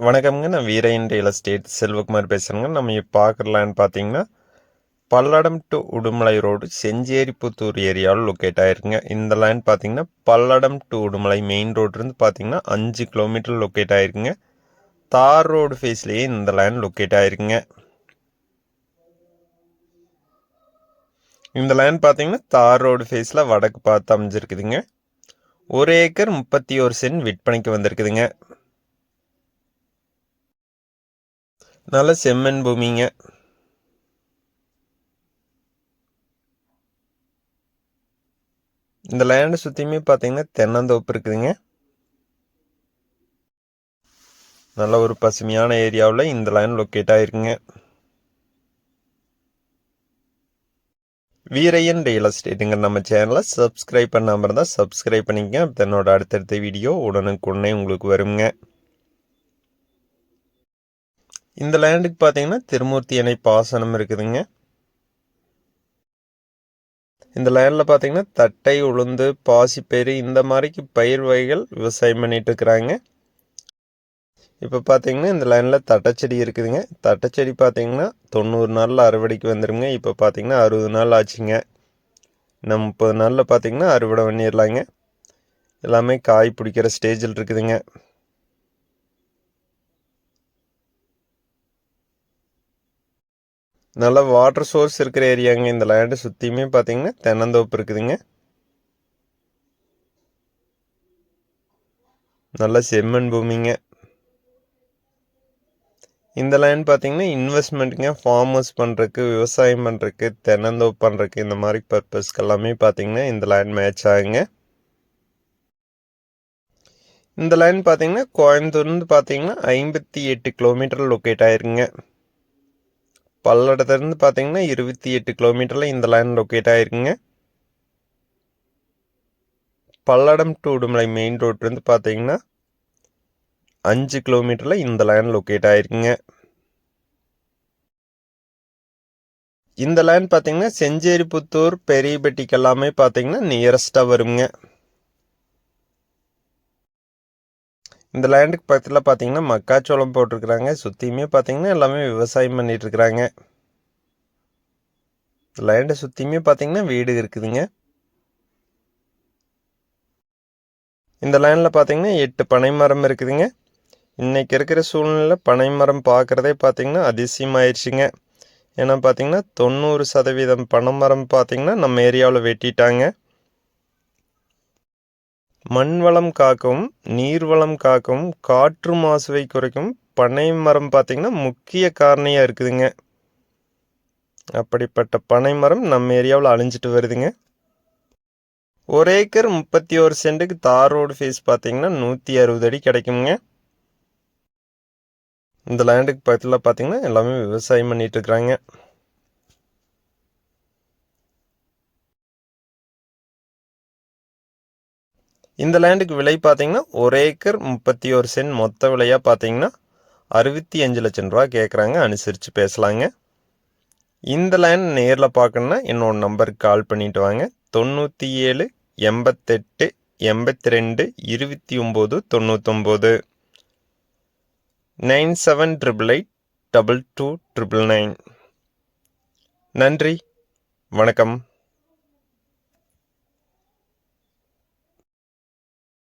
வணக்கம்ங்க. நான் Veeraiyan real estate Selvakumar பேசுகிறேங்க. நம்ம இப்போ பார்க்குற லேண்ட் பார்த்தீங்கன்னா பல்லடம் டு உடுமலை ரோடு செஞ்சேரிப்புத்தூர் ஏரியாவில் லொக்கேட் ஆயிருக்குங்க. இந்த லேண்ட் பார்த்தீங்கன்னா பல்லடம் டு உடுமலை மெயின் ரோட்லேருந்து பார்த்தீங்கன்னா 5 கிலோமீட்டர் லொக்கேட் ஆயிருக்குங்க. தார் ரோடு ஃபேஸ்லேயே இந்த லேண்ட் லொக்கேட் ஆயிருக்குங்க. இந்த லேண்ட் பார்த்தீங்கன்னா தார் ரோடு ஃபேஸில் வடக்கு பார்த்து அமைஞ்சிருக்குதுங்க. 1 ஏக்கர் 31 சென்ட் விற்பனைக்கு வந்திருக்குதுங்க. நல்ல செம்மண் பூமிங்க. இந்த லேண்டை சுற்றியுமே பார்த்தீங்கன்னா தென்னந்தோப்பு இருக்குதுங்க. நல்ல ஒரு பசுமையான ஏரியாவில் இந்த லேண்ட் லொக்கேட் ஆயிருக்குங்க. வீரையன் ரியல் எஸ்டேட்டுங்க நம்ம சேனலை சப்ஸ்கிரைப் பண்ணாமல் இருந்தால் சப்ஸ்கிரைப் பண்ணிக்கங்க. தன்னோட அடுத்தடுத்த வீடியோ உடனுக்குடனே உங்களுக்கு வருங்க. இந்த லேண்டுக்கு பார்த்தீங்கன்னா திருமூர்த்தி அணை பாசனம் இருக்குதுங்க. இந்த லேண்டில் பார்த்தீங்கன்னா தட்டை, உளுந்து, பாசிப்பயிறு இந்த மாதிரிக்கு பயிர் வகைகள் விவசாயம் பண்ணிட்டு இருக்கிறாங்க. இப்போ பார்த்தீங்கன்னா இந்த லைனில் தட்டைச்செடி இருக்குதுங்க. தட்டைச்செடி பார்த்தீங்கன்னா 90 நாளில் அறுவடைக்கு வந்துடுங்க. இப்போ பார்த்தீங்கன்னா 60 நாள் ஆச்சுங்க. இன்னும் 30 நாளில் பார்த்தீங்கன்னா அறுவடை பண்ணிடலாங்க. எல்லாமே காய் பிடிக்கிற ஸ்டேஜில் இருக்குதுங்க. நல்ல வாட்டர் சோர்ஸ் இருக்கிற ஏரியாங்க. இந்த லேண்டை சுற்றியுமே பார்த்தீங்கன்னா தென்னந்தோப்பு இருக்குதுங்க. நல்ல செம்மண் பூமிங்க. இந்த லேண்ட் பார்த்தீங்கன்னா இன்வெஸ்ட்மெண்ட்டுங்க, ஃபார்ம் ஹவுஸ் பண்ணுறதுக்கு, விவசாயம் பண்ணுறதுக்கு, தென்னந்தோப்பு பண்ணுறதுக்கு இந்த மாதிரி பர்பஸ்க்கு எல்லாமே பார்த்தீங்கன்னா இந்த லேண்ட் மேட்ச் ஆகுங்க. இந்த லேண்ட் பார்த்தீங்கன்னா கோயம்புத்தூர்லேருந்து பார்த்தீங்கன்னா 58 கிலோமீட்டர் லொக்கேட் ஆயிருக்குங்க. பல்லடத்துலேருந்து பார்த்தீங்கன்னா 28 கிலோமீட்டரில் இந்த லேண்ட் லொக்கேட் ஆயிருக்குங்க. பல்லடம் டு உடுமலை மெயின் ரோட்லேருந்து பார்த்தீங்கன்னா 5 கிலோமீட்டரில் இந்த லேண்ட் லொக்கேட் ஆயிருக்குங்க. இந்த லேண்ட் பார்த்தீங்கன்னா செஞ்சேரிப்புத்தூர், பெரியபட்டிக்கு எல்லாமே பார்த்தீங்கன்னா நியரஸ்ட்டாக வருங்க. இந்த லேண்டுக்கு பக்கத்தில் பார்த்தீங்கன்னா மக்காச்சோளம் போட்டிருக்கிறாங்க. சுற்றியுமே பார்த்தீங்கன்னா எல்லாமே விவசாயம் பண்ணிட்டு இருக்கிறாங்க. லேண்டை சுற்றியுமே பார்த்தீங்கன்னா வீடு இருக்குதுங்க. இந்த லேண்டில் பார்த்தீங்கன்னா 8 பனை மரம் இருக்குதுங்க. இன்றைக்கி இருக்கிற சூழ்நிலை பனை மரம் பார்க்குறதே பார்த்தீங்கன்னா அதிசயமாயிடுச்சுங்க. ஏன்னா பார்த்தீங்கன்னா 90% பனை மரம் பார்த்தீங்கன்னா நம்ம ஏரியாவில் வெட்டிட்டாங்க. மண் வளம் காக்கவும், நீர் வளம் காக்கவும், காற்று மாசுவை குறைக்கும் பனை மரம் பார்த்தீங்கன்னா முக்கிய காரணியாக இருக்குதுங்க. அப்படிப்பட்ட பனை மரம் நம்ம ஏரியாவில் அழிஞ்சிட்டு வருதுங்க. 1 ஏக்கர் 31 சென்ட்டுக்கு தார் ரோடு ஃபேஸ் பார்த்தீங்கன்னா 160 அடி கிடைக்குங்க. இந்த லேண்டுக்கு பக்கத்தில் பார்த்தீங்கன்னா எல்லாமே விவசாயம் பண்ணிட்டு இருக்கிறாங்க. இந்த லேண்டுக்கு விலை பார்த்தீங்கன்னா 1 ஏக்கர் 31 சென்ட் மொத்த விலையாக பார்த்தீங்கன்னா 65 லட்சம் ரூபா கேட்குறாங்க. அனுசரித்து பேசலாங்க. இந்த லேண்ட் நேரில் பார்க்கணுன்னா என்னோட நம்பருக்கு கால் பண்ணிட்டு வாங்க. 97 88 82 29 99 9788 22 999. நன்றி, வணக்கம்.